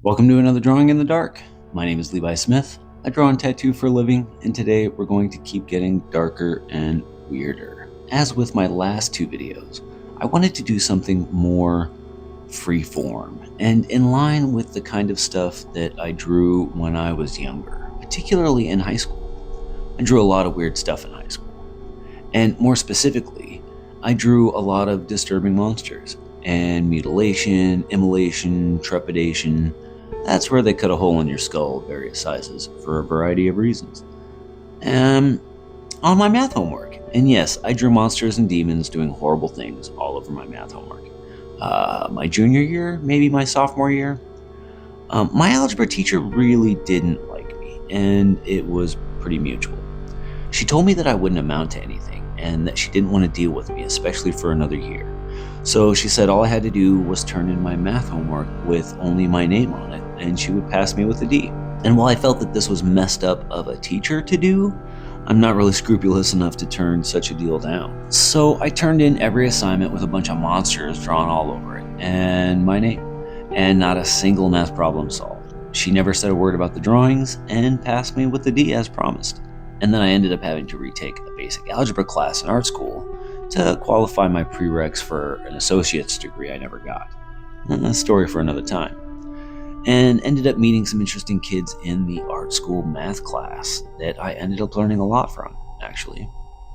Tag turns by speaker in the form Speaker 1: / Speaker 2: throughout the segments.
Speaker 1: Welcome to another Drawing in the Dark. My name is Levi Smith. I draw and tattoo for a living, and today we're going to keep getting darker and weirder. As with my last two videos, I wanted to do something more freeform and in line with the kind of stuff that I drew when I was younger, particularly in high school. I drew a lot of weird stuff in high school, and more specifically, I drew a lot of disturbing monsters and mutilation, immolation, trepidation. That's where they cut a hole in your skull of various sizes for a variety of reasons. On my math homework. And yes, I drew monsters and demons doing horrible things all over my math homework. My junior year, maybe my sophomore year. My algebra teacher really didn't like me, and it was pretty mutual. She told me that I wouldn't amount to anything, and that she didn't want to deal with me, especially for another year. So she said all I had to do was turn in my math homework with only my name on it, and she would pass me with a D. And while I felt that this was messed up of a teacher to do, I'm not really scrupulous enough to turn such a deal down. So I turned in every assignment with a bunch of monsters drawn all over it, and my name, and not a single math problem solved. She never said a word about the drawings, and passed me with a D as promised. And then I ended up having to retake a basic algebra class in art school to qualify my prereqs for an associate's degree I never got. A story for another time. And ended up meeting some interesting kids in the art school math class that I ended up learning a lot from, actually.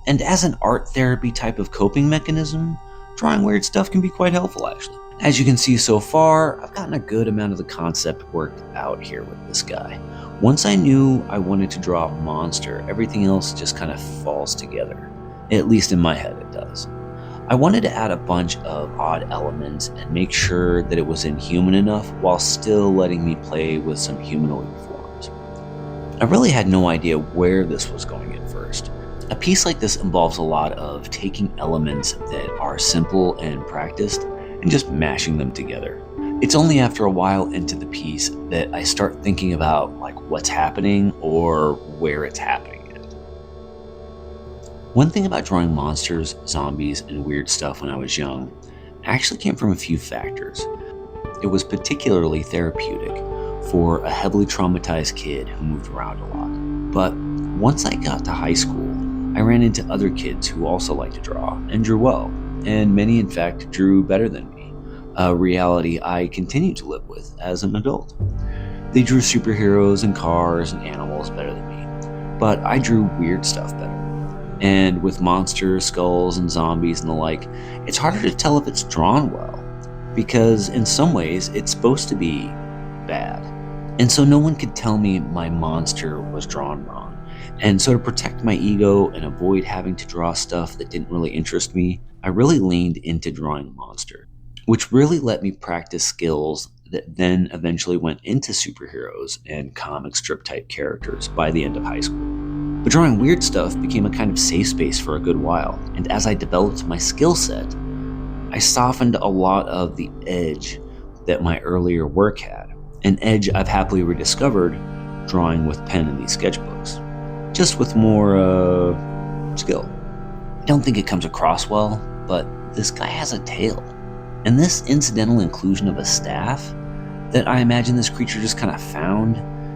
Speaker 1: And as an art therapy type of coping mechanism, drawing weird stuff can be quite helpful, actually. As you can see so far, I've gotten a good amount of the concept worked out here with this guy. Once I knew I wanted to draw a monster, everything else just kind of falls together. At least in my head it does. I wanted to add a bunch of odd elements and make sure that it was inhuman enough while still letting me play with some humanoid forms. I really had no idea where this was going at first. A piece like this involves a lot of taking elements that are simple and practiced and just mashing them together. It's only after a while into the piece that I start thinking about what's happening or where it's happening. One thing about drawing monsters, zombies, and weird stuff when I was young actually came from a few factors. It was particularly therapeutic for a heavily traumatized kid who moved around a lot. But once I got to high school, I ran into other kids who also liked to draw and drew well, and many in fact drew better than me, a reality I continue to live with as an adult. They drew superheroes and cars and animals better than me, but I drew weird stuff better. And with monsters, skulls, and zombies and the like, it's harder to tell if it's drawn well, because in some ways it's supposed to be bad. And so no one could tell me my monster was drawn wrong. And so to protect my ego and avoid having to draw stuff that didn't really interest me, I really leaned into drawing monster, which really let me practice skills that then eventually went into superheroes and comic strip type characters by the end of high school. But drawing weird stuff became a kind of safe space for a good while, and as I developed my skill set, I softened a lot of the edge that my earlier work had, an edge I've happily rediscovered drawing with pen in these sketchbooks, just with more skill. I don't think it comes across well, but this guy has a tail, and this incidental inclusion of a staff that I imagine this creature just kind of found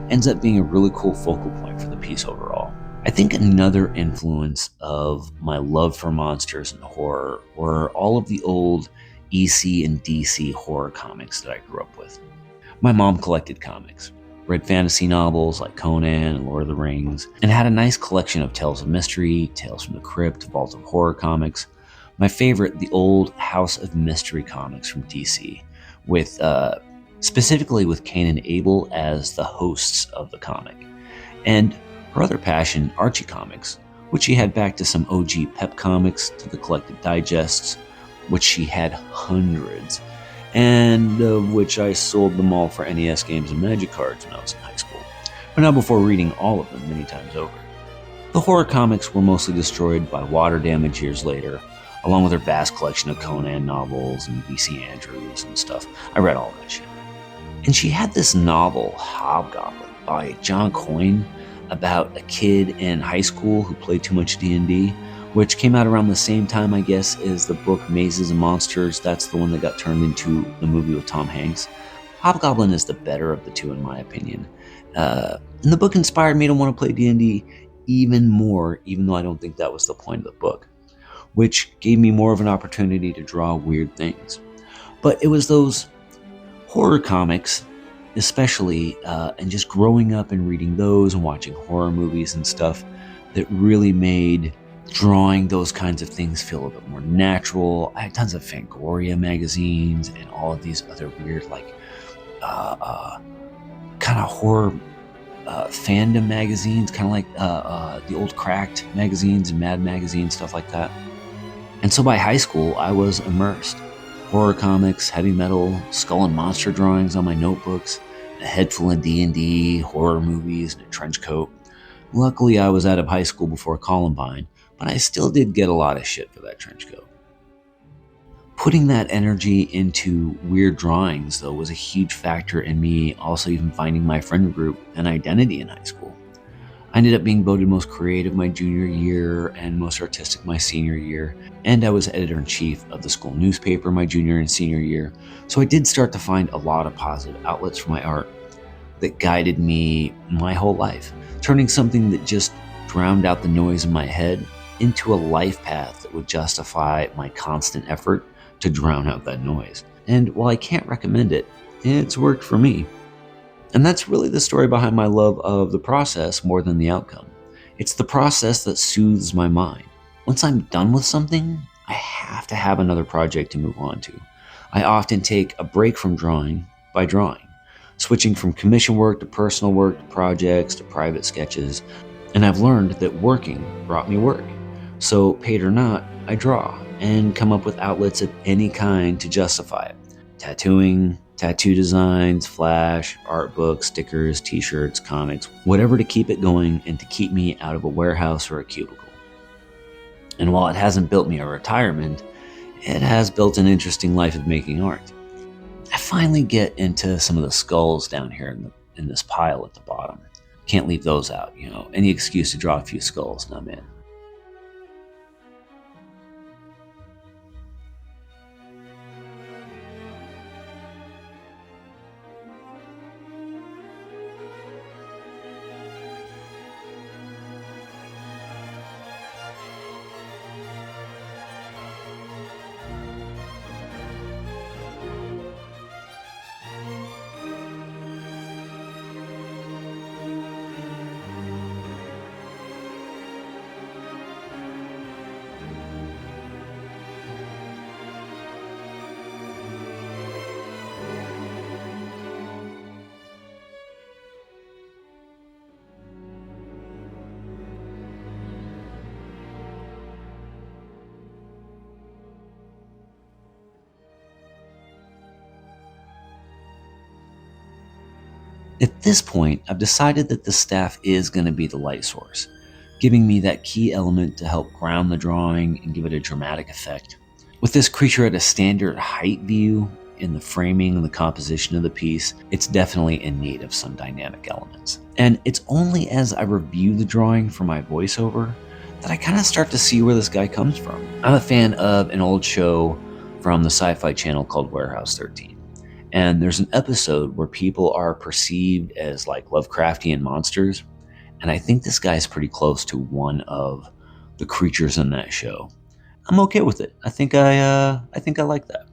Speaker 1: ends up being a really cool focal point for the piece overall. I think another influence of my love for monsters and horror were all of the old EC and DC horror comics that I grew up with. My mom collected comics, read fantasy novels like Conan and Lord of the Rings, and had a nice collection of Tales of Mystery, Tales from the Crypt, Vault of Horror comics. My favorite, the old House of Mystery comics from DC, with specifically with Cain and Abel as the hosts of the comic. And her other passion, Archie comics, which she had back to some OG Pep comics, to the collected digests, which she had hundreds, and of which I sold them all for NES games and Magic cards when I was in high school, but not before reading all of them many times over. The horror comics were mostly destroyed by water damage years later, along with her vast collection of Conan novels and V.C. Andrews and stuff. I read all that shit. And she had this novel, Hobgoblin, by John Coyne, about a kid in high school who played too much D&D, which came out around the same time, I guess, as the book Mazes and Monsters. That's the one that got turned into the movie with Tom Hanks. Hobgoblin is the better of the two, in my opinion. And the book inspired me to want to play D&D even more, even though I don't think that was the point of the book, which gave me more of an opportunity to draw weird things. But it was those horror comics, especially, and just growing up and reading those and watching horror movies and stuff, that really made drawing those kinds of things feel a bit more natural. I had tons of Fangoria magazines and all of these other weird, like, kind of horror fandom magazines, kind of like the old Cracked magazines and Mad magazines, stuff like that. And so by high school, I was immersed. Horror comics, heavy metal, skull and monster drawings on my notebooks, a head full of D&D, horror movies, and a trench coat. Luckily, I was out of high school before Columbine, but I still did get a lot of shit for that trench coat. Putting that energy into weird drawings, though, was a huge factor in me also even finding my friend group and identity in high school. I ended up being voted most creative my junior year and most artistic my senior year, and I was editor-in-chief of the school newspaper my junior and senior year, so I did start to find a lot of positive outlets for my art that guided me my whole life, turning something that just drowned out the noise in my head into a life path that would justify my constant effort to drown out that noise. And while I can't recommend it, it's worked for me. And that's really the story behind my love of the process more than the outcome. It's the process that soothes my mind. Once I'm done with something, I have to have another project to move on to. I often take a break from drawing by drawing, switching from commission work to personal work to projects to private sketches. And I've learned that working brought me work. So paid or not, I draw and come up with outlets of any kind to justify it. Tattooing, tattoo designs, flash, art books, stickers, t-shirts, comics, whatever to keep it going and to keep me out of a warehouse or a cubicle. And while it hasn't built me a retirement, it has built an interesting life of making art. I finally get into some of the skulls down here in this pile at the bottom. Can't leave those out, any excuse to draw a few skulls and I'm in. At this point, I've decided that the staff is going to be the light source, giving me that key element to help ground the drawing and give it a dramatic effect. With this creature at a standard height view in the framing and the composition of the piece, it's definitely in need of some dynamic elements. And it's only as I review the drawing for my voiceover that I kind of start to see where this guy comes from. I'm a fan of an old show from the Sci-Fi Channel called Warehouse 13. And there's an episode where people are perceived as like Lovecraftian monsters. And I think this guy's pretty close to one of the creatures in that show. I'm okay with it. I think I like that.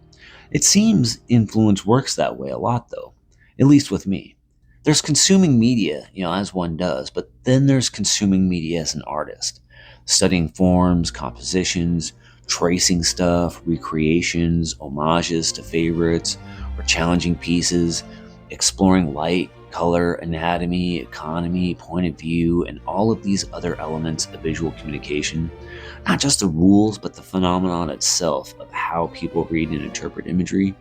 Speaker 1: It seems influence works that way a lot though, at least with me. There's consuming media, as one does, but then there's consuming media as an artist, studying forms, compositions, tracing stuff, recreations, homages to favorites, or challenging pieces, exploring light, color, anatomy, economy, point of view, and all of these other elements of visual communication. Not just the rules, but the phenomenon itself of how people read and interpret imagery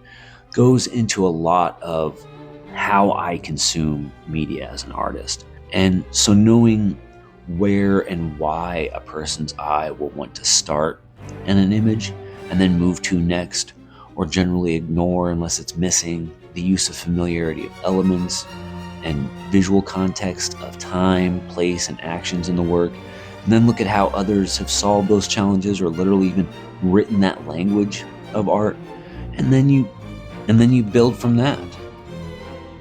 Speaker 1: goes into a lot of how I consume media as an artist. And so knowing where and why a person's eye will want to start in an image and then move to next, or generally ignore unless it's missing, the use of familiarity of elements and visual context of time, place, and actions in the work, and then look at how others have solved those challenges or literally even written that language of art, and then you build from that.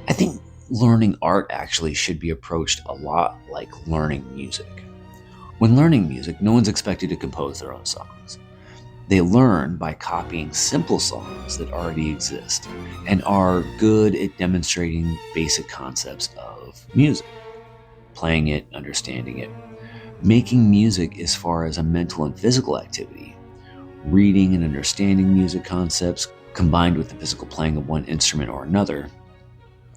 Speaker 1: I think learning art actually should be approached a lot like learning music. When learning music, no one's expected to compose their own songs. They learn by copying simple songs that already exist and are good at demonstrating basic concepts of music, playing it, understanding it. Making music as far as a mental and physical activity, reading and understanding music concepts combined with the physical playing of one instrument or another,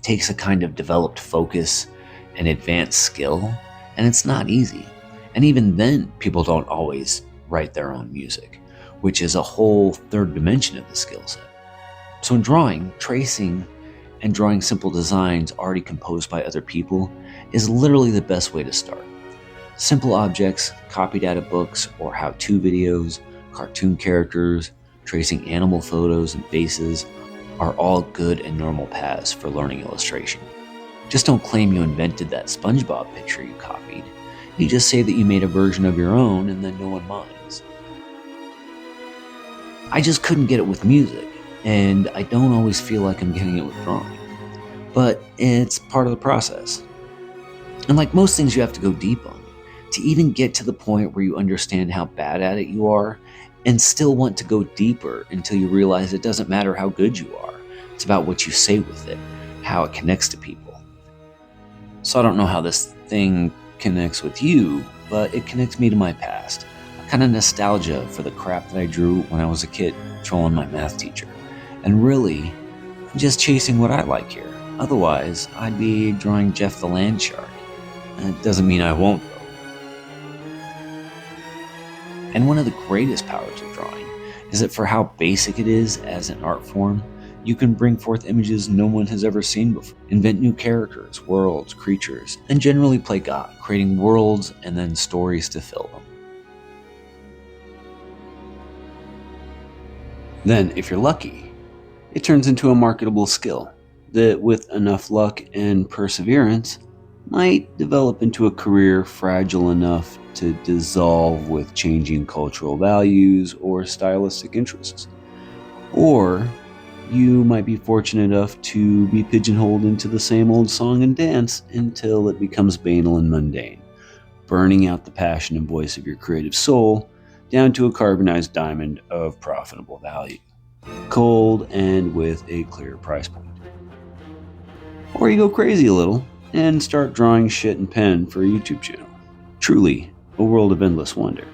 Speaker 1: takes a kind of developed focus and advanced skill, and it's not easy. And even then, people don't always write their own music, which is a whole third dimension of the skill set. So in drawing, tracing and drawing simple designs already composed by other people is literally the best way to start. Simple objects copied out of books or how-to videos, cartoon characters, tracing animal photos and faces are all good and normal paths for learning illustration. Just don't claim you invented that SpongeBob picture you copied. You just say that you made a version of your own and then no one minds. I just couldn't get it with music, and I don't always feel like I'm getting it with drawing. But it's part of the process. And like most things you have to go deep on, to even get to the point where you understand how bad at it you are, and still want to go deeper until you realize it doesn't matter how good you are. It's about what you say with it, how it connects to people. So I don't know how this thing connects with you, but it connects me to my past. A kind of nostalgia for the crap that I drew when I was a kid, trolling my math teacher. And really, I'm just chasing what I like here. Otherwise, I'd be drawing Jeff the Land Shark. It doesn't mean I won't, though. And one of the greatest powers of drawing is that for how basic it is as an art form, you can bring forth images no one has ever seen before, invent new characters, worlds, creatures, and generally play God, creating worlds and then stories to fill them. Then, if you're lucky, it turns into a marketable skill that, with enough luck and perseverance, might develop into a career fragile enough to dissolve with changing cultural values or stylistic interests. Or you might be fortunate enough to be pigeonholed into the same old song and dance until it becomes banal and mundane, burning out the passion and voice of your creative soul down to a carbonized diamond of profitable value, cold and with a clear price point. Or you go crazy a little and start drawing shit in pen for a YouTube channel. Truly, a world of endless wonder.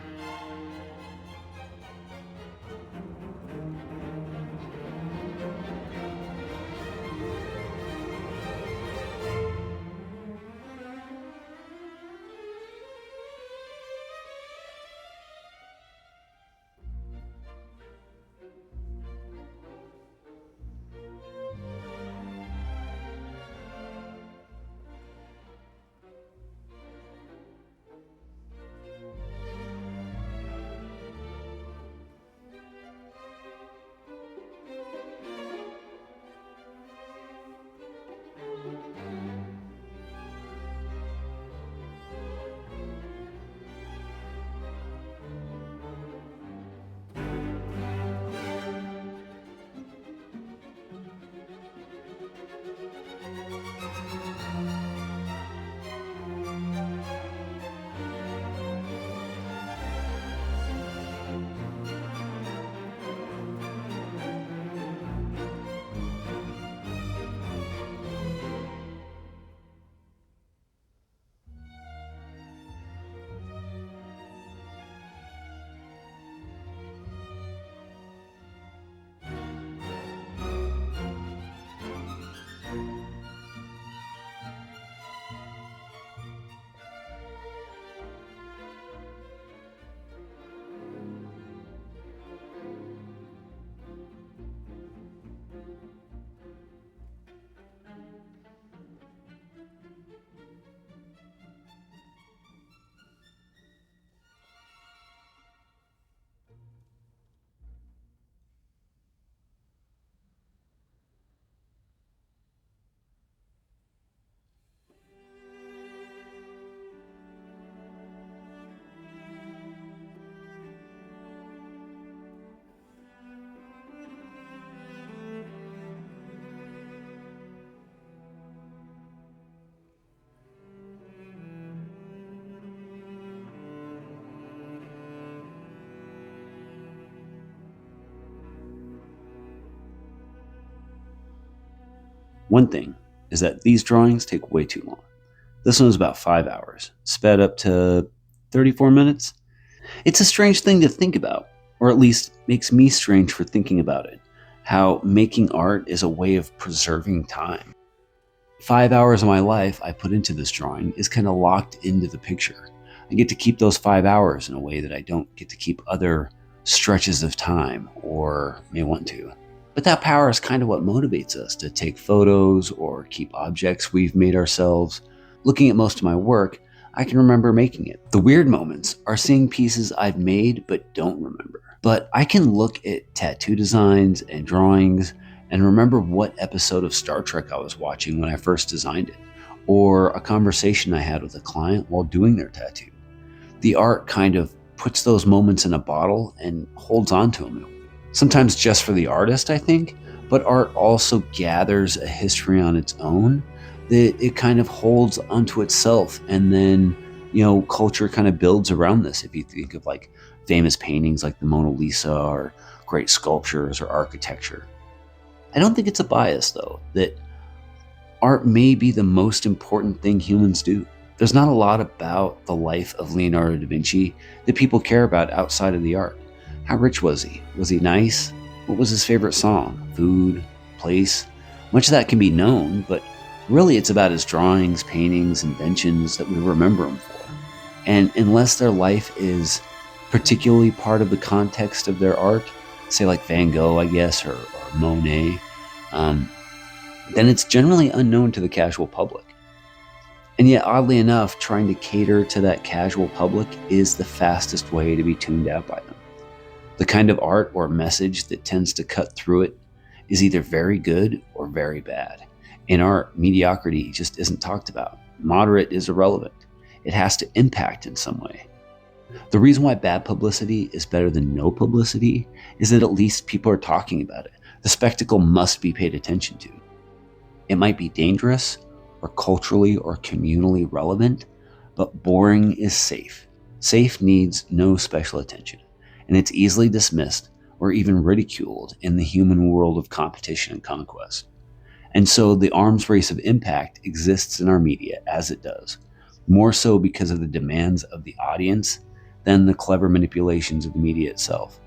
Speaker 1: One thing is that these drawings take way too long. This one was about 5 hours, sped up to 34 minutes. It's a strange thing to think about, or at least makes me strange for thinking about it, how making art is a way of preserving time. 5 hours of my life I put into this drawing is kind of locked into the picture. I get to keep those 5 hours in a way that I don't get to keep other stretches of time or may want to. But that power is kind of what motivates us to take photos or keep objects we've made ourselves. Looking at most of my work, I can remember making it. The weird moments are seeing pieces I've made but don't remember. But I can look at tattoo designs and drawings and remember what episode of Star Trek I was watching when I first designed it, or a conversation I had with a client while doing their tattoo. The art kind of puts those moments in a bottle and holds on to them. Sometimes just for the artist, I think, but art also gathers a history on its own that it kind of holds onto itself, and then culture kind of builds around this. If you think of like famous paintings like the Mona Lisa or great sculptures or architecture. I don't think it's a bias, though, that art may be the most important thing humans do. There's not a lot about the life of Leonardo da Vinci that people care about outside of the art. How rich was he? Was he nice? What was his favorite song? Food? Place? Much of that can be known, but really it's about his drawings, paintings, inventions that we remember him for. And unless their life is particularly part of the context of their art, say like Van Gogh, I guess, or Monet, then it's generally unknown to the casual public. And yet, oddly enough, trying to cater to that casual public is the fastest way to be tuned out by them. The kind of art or message that tends to cut through it is either very good or very bad. In art, mediocrity just isn't talked about. Moderate is irrelevant. It has to impact in some way. The reason why bad publicity is better than no publicity is that at least people are talking about it. The spectacle must be paid attention to. It might be dangerous or culturally or communally relevant, but boring is safe. Safe needs no special attention, and it's easily dismissed or even ridiculed in the human world of competition and conquest. And so the arms race of impact exists in our media as it does, more so because of the demands of the audience than the clever manipulations of the media itself.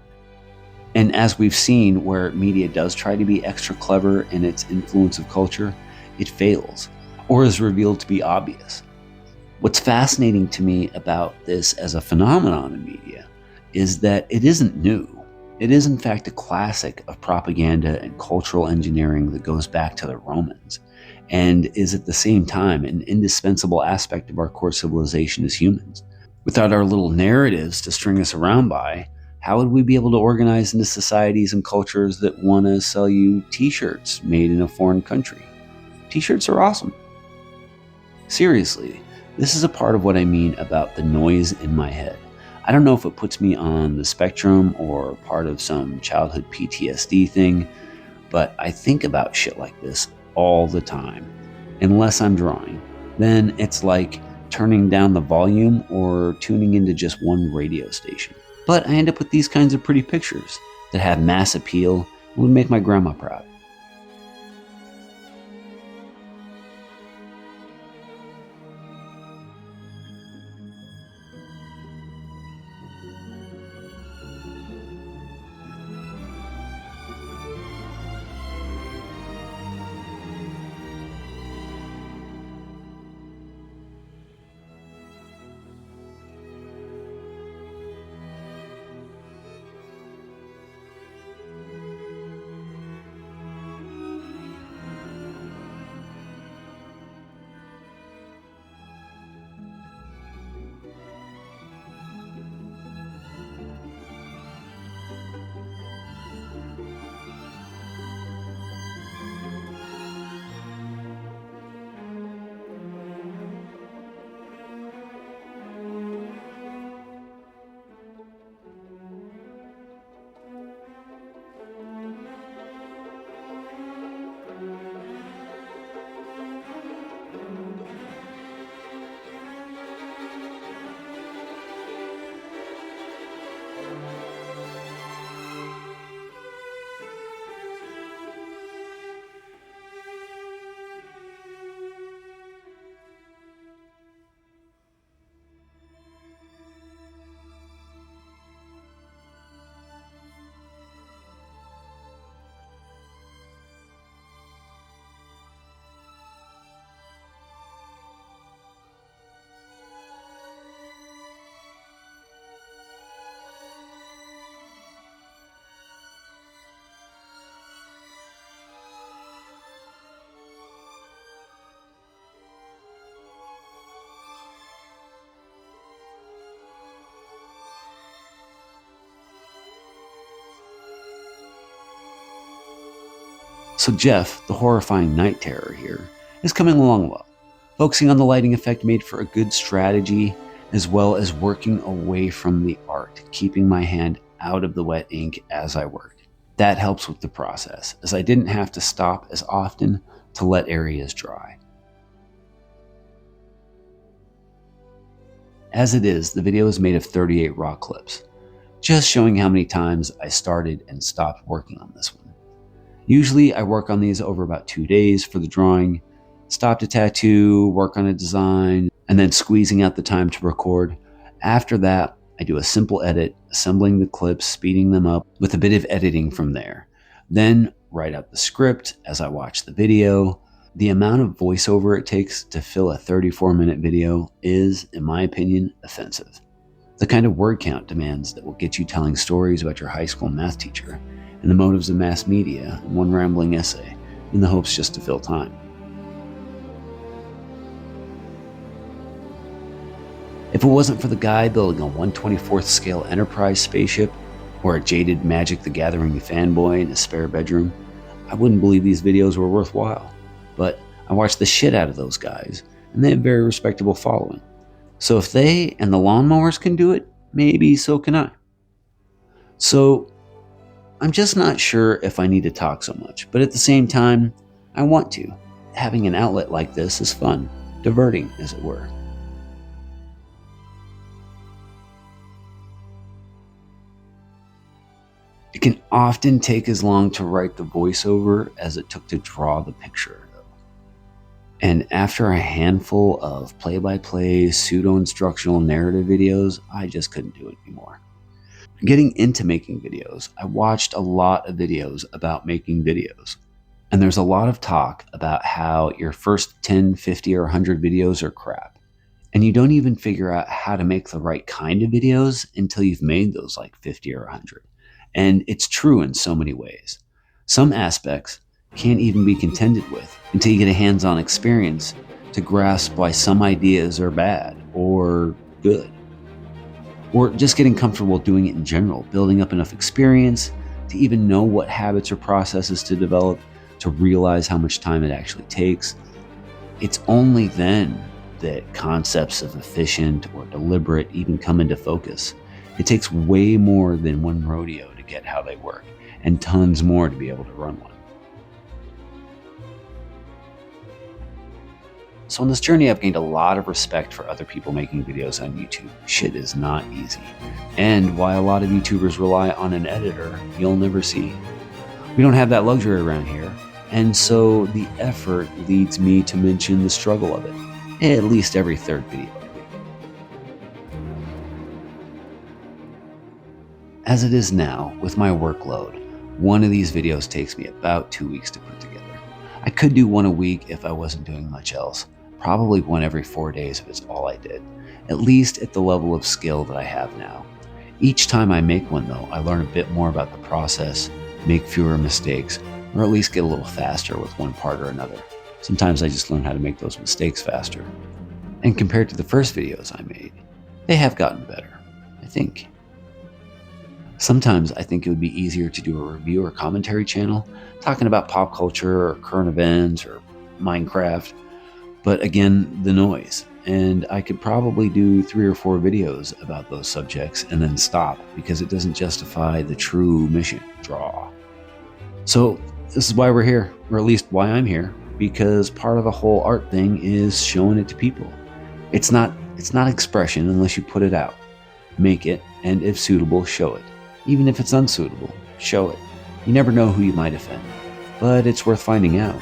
Speaker 1: And as we've seen, where media does try to be extra clever in its influence of culture, it fails, or is revealed to be obvious. What's fascinating to me about this as a phenomenon in media is that it isn't new. It is in fact a classic of propaganda and cultural engineering that goes back to the Romans, and is at the same time an indispensable aspect of our core civilization as humans. Without our little narratives to string us around by, how would we be able to organize into societies and cultures that want to sell you t-shirts made in a foreign country? T-shirts are awesome. Seriously, this is a part of what I mean about the noise in my head. I don't know if it puts me on the spectrum or part of some childhood PTSD thing, but I think about shit like this all the time. Unless I'm drawing, then it's like turning down the volume or tuning into just one radio station. But I end up with these kinds of pretty pictures that have mass appeal and would make my grandma proud. So Jeff, the horrifying night terror here, is coming along well, focusing on the lighting effect made for a good strategy, as well as working away from the art, keeping my hand out of the wet ink as I worked. That helps with the process, as I didn't have to stop as often to let areas dry. As it is, the video is made of 38 raw clips, just showing how many times I started and stopped working on this one. Usually I work on these over about 2 days for the drawing, stop to tattoo, work on a design, and then squeezing out the time to record. After that, I do a simple edit, assembling the clips, speeding them up with a bit of editing from there. Then write out the script as I watch the video. The amount of voiceover it takes to fill a 34-minute video is, in my opinion, offensive. The kind of word count demands that will get you telling stories about your high school math teacher and the motives of mass media in one rambling essay in the hopes just to fill time. If it wasn't for the guy building a 1/24th scale Enterprise spaceship or a jaded Magic the Gathering fanboy in his spare bedroom, I wouldn't believe these videos were worthwhile. But I watch the shit out of those guys, and they have very respectable following. So if they and the lawnmowers can do it, maybe so can I. So I'm just not sure if I need to talk so much, but at the same time, I want to. Having an outlet like this is fun, diverting, as it were. It can often take as long to write the voiceover as it took to draw the picture, though. And after a handful of play-by-play, pseudo-instructional narrative videos, I just couldn't do it anymore. Getting into making videos, I watched a lot of videos about making videos. And there's a lot of talk about how your first 10, 50, or 100 videos are crap. And you don't even figure out how to make the right kind of videos until you've made those like 50 or 100. And it's true in so many ways. Some aspects can't even be contended with until you get a hands-on experience to grasp why some ideas are bad or good. Or just getting comfortable doing it in general, building up enough experience to even know what habits or processes to develop, to realize how much time it actually takes. It's only then that concepts of efficient or deliberate even come into focus. It takes way more than one rodeo to get how they work, and tons more to be able to run one. So on this journey, I've gained a lot of respect for other people making videos on YouTube. Shit is not easy. And why a lot of YouTubers rely on an editor you'll never see. We don't have that luxury around here, and so the effort leads me to mention the struggle of it, at least every third video. As it is now, with my workload, one of these videos takes me about 2 weeks to put together. I could do one a week if I wasn't doing much else. Probably one every 4 days if it's all I did, at least at the level of skill that I have now. Each time I make one though, I learn a bit more about the process, make fewer mistakes, or at least get a little faster with one part or another. Sometimes I just learn how to make those mistakes faster. And compared to the first videos I made, they have gotten better, I think. Sometimes I think it would be easier to do a review or commentary channel talking about pop culture or current events or Minecraft, but again, the noise. And I could probably do 3 or 4 videos about those subjects and then stop because it doesn't justify the true mission, draw. So this is why we're here, or at least why I'm here, because part of the whole art thing is showing it to people. It's not expression unless you put it out. Make it, and if suitable, show it. Even if it's unsuitable, show it. You never know who you might offend, but it's worth finding out.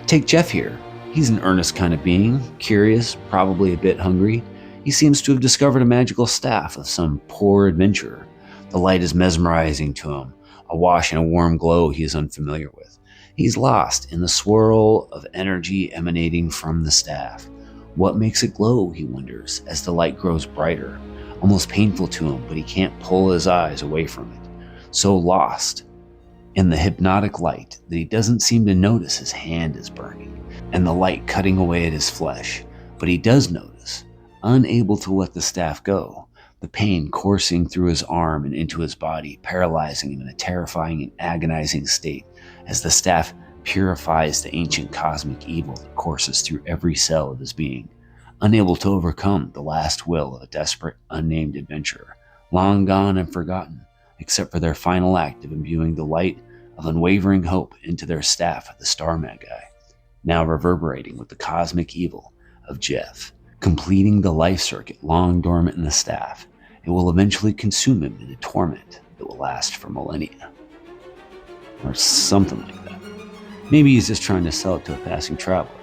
Speaker 1: Take Jeff here. He's an earnest kind of being, curious, probably a bit hungry. He seems to have discovered a magical staff of some poor adventurer. The light is mesmerizing to him, awash in a warm glow he is unfamiliar with. He's lost in the swirl of energy emanating from the staff. What makes it glow, he wonders, as the light grows brighter, almost painful to him, but he can't pull his eyes away from it. So lost in the hypnotic light that he doesn't seem to notice his hand is burning and the light cutting away at his flesh. But he does notice, unable to let the staff go, the pain coursing through his arm and into his body, paralyzing him in a terrifying and agonizing state as the staff purifies the ancient cosmic evil that courses through every cell of his being, unable to overcome the last will of a desperate, unnamed adventurer, long gone and forgotten, except for their final act of imbuing the light of unwavering hope into their staff, the Star Magi, now reverberating with the cosmic evil of Jeff, completing the life circuit long dormant in the staff. It will eventually consume him in a torment that will last for millennia. Or something like that. Maybe he's just trying to sell it to a passing traveler.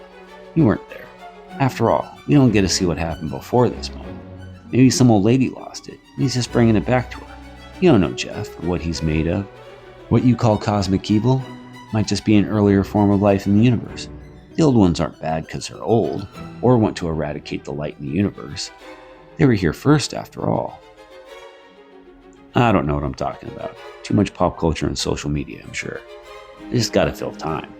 Speaker 1: You weren't there. After all, we don't get to see what happened before this moment. Maybe some old lady lost it, and he's just bringing it back to her. You don't know Jeff, or what he's made of. What you call cosmic evil might just be an earlier form of life in the universe. The old ones aren't bad because they're old, or want to eradicate the light in the universe. They were here first, after all. I don't know what I'm talking about. Too much pop culture and social media, I'm sure. I just gotta fill time.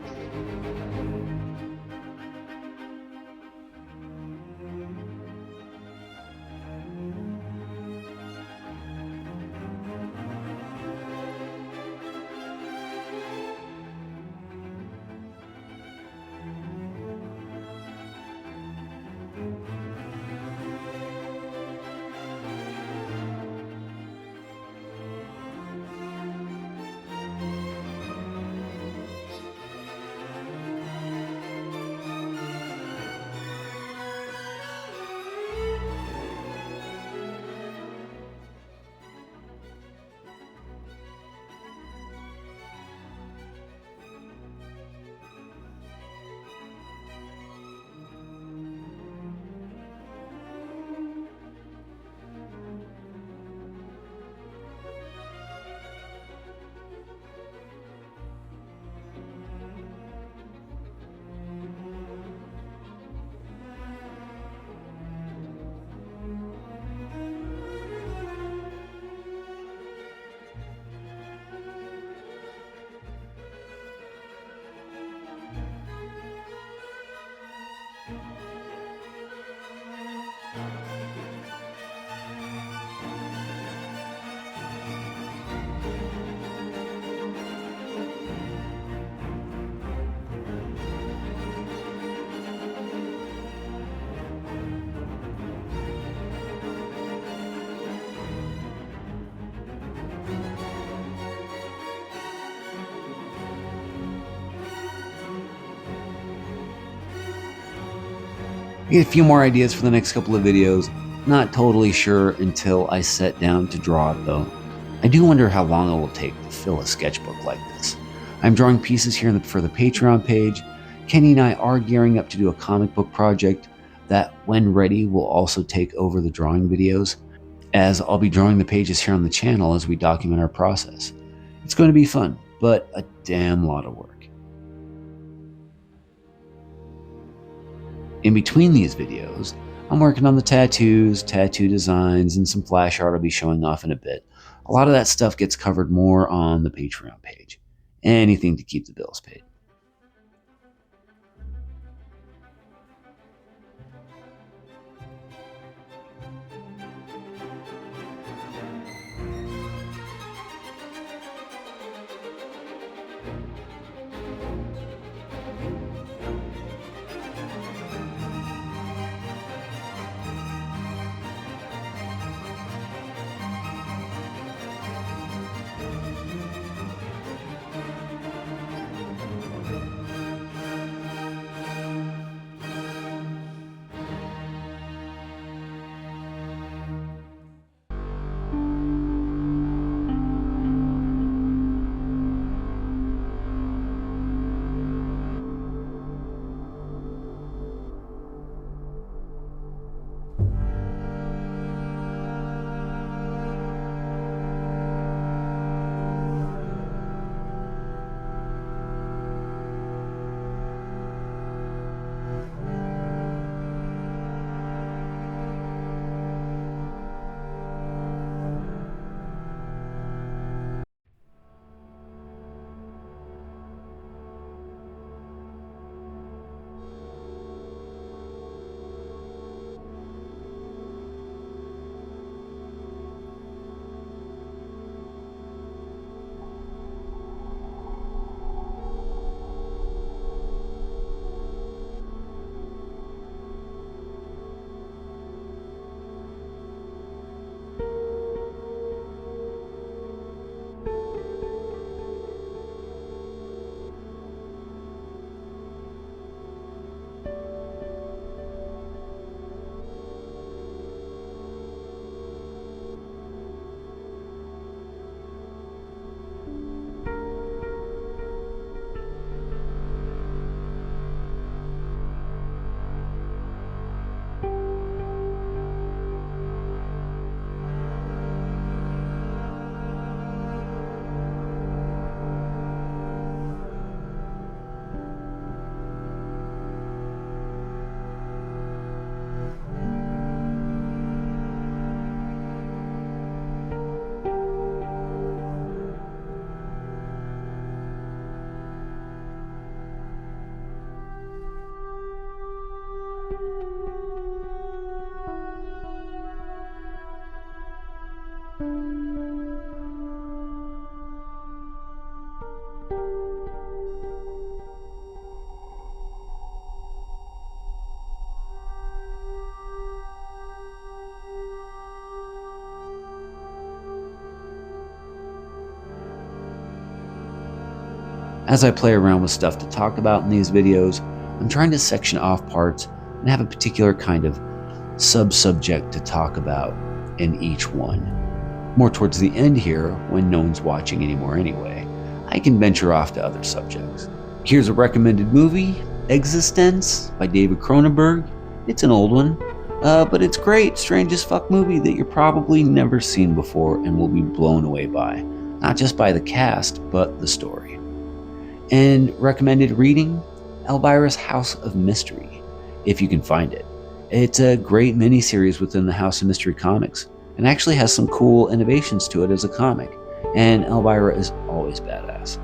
Speaker 1: I get a few more ideas for the next couple of videos. Not totally sure until I set down to draw it though. I do wonder how long it will take to fill a sketchbook like this. I'm drawing pieces here for the Patreon page. Kenny and I are gearing up to do a comic book project that, when ready, will also take over the drawing videos, as I'll be drawing the pages here on the channel as we document our process. It's going to be fun, but a damn lot of work. In between these videos, I'm working on the tattoos, tattoo designs, and some flash art I'll be showing off in a bit. A lot of that stuff gets covered more on the Patreon page. Anything to keep the bills paid. As I play around with stuff to talk about in these videos, I'm trying to section off parts and have a particular kind of sub-subject to talk about in each one. More towards the end here, when no one's watching anymore anyway, I can venture off to other subjects. Here's a recommended movie, Existence by David Cronenberg. It's an old one, but it's great, strange as fuck movie that you're probably never seen before and will be blown away by. Not just by the cast, but the story. And recommended reading, Elvira's House of Mystery, if you can find it. It's a great miniseries within the House of Mystery comics, and actually has some cool innovations to it as a comic, and Elvira is always badass.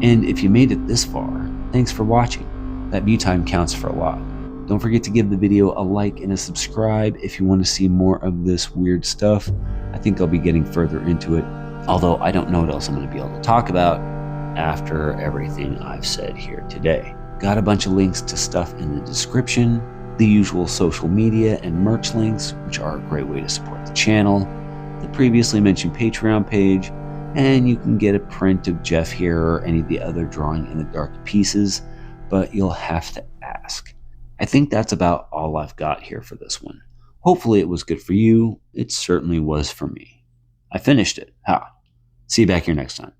Speaker 1: And if you made it this far, thanks for watching. That view time counts for a lot. Don't forget to give the video a like and a subscribe if you want to see more of this weird stuff. I think I'll be getting further into it, although I don't know what else I'm going to be able to talk about after everything I've said here today. Got a bunch of links to stuff in the description, the usual social media and merch links, which are a great way to support the channel, the previously mentioned Patreon page, and you can get a print of Jeff here or any of the other drawing in the dark pieces, but you'll have to ask. I think that's about all I've got here for this one. Hopefully it was good for you. It certainly was for me. I finished it. See you back here next time.